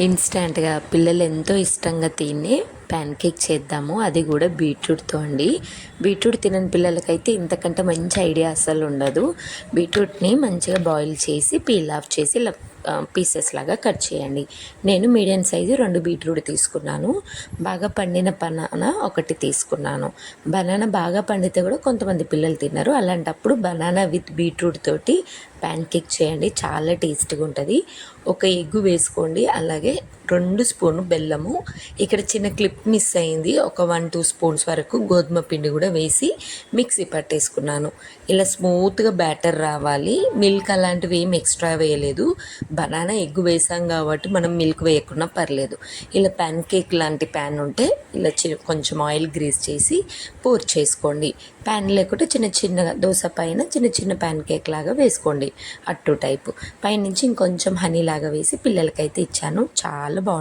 ఇన్స్టెంట్గా పిల్లలు ఎంతో ఇష్టంగా తినే ప్యాన్ కేక్ చేద్దాము. అది కూడా బీట్రూట్తో అండి. బీట్రూట్ తినని పిల్లలకైతే ఇంతకంటే మంచి ఐడియా అస్సలు ఉండదు. బీట్రూట్ని మంచిగా బాయిల్ చేసి పీల్ ఆఫ్ చేసి ఇలా పీసెస్ లాగా కట్ చేయండి. నేను మీడియం సైజు 2 బీట్రూట్ తీసుకున్నాను. బాగా పండిన బనానా ఒకటి తీసుకున్నాను. బనానా బాగా పండితే కూడా కొంతమంది పిల్లలు తిన్నారు. అలాంటప్పుడు బనానా విత్ బీట్రూట్ తోటి ప్యాన్ కేక్ చేయండి, చాలా టేస్టీగా ఉంటుంది. ఒక ఎగ్గు వేసుకోండి, అలాగే 2 స్పూన్లు బెల్లము. ఇక్కడ చిన్న క్లిప్ మిస్ అయింది. ఒక 1-2 స్పూన్స్ వరకు గోధుమ పిండి కూడా వేసి మిక్సీ పట్టేసుకున్నాను. ఇలా స్మూత్గా బ్యాటర్ రావాలి. మిల్క్ అలాంటివి ఏం ఎక్స్ట్రా వేయలేదు. బనానా ఎగ్గు వేసాం కాబట్టి మనం మిల్క్ వేయకున్నా పర్లేదు. ఇలా ప్యాన్ కేక్ లాంటి ప్యాన్ ఉంటే ఇలా కొంచెం ఆయిల్ గ్రీస్ చేసి పోర్ చేసుకోండి. ప్యాన్ లేకుంటే చిన్న చిన్నగా దోశ పైన చిన్న చిన్న ప్యాన్ కేక్ లాగా వేసుకోండి, అట్టు టైపు. పైనుంచి ఇంకొంచెం హనీ లాగా వేసి పిల్లలకైతే ఇచ్చాను. చాలా బాగుంటుంది.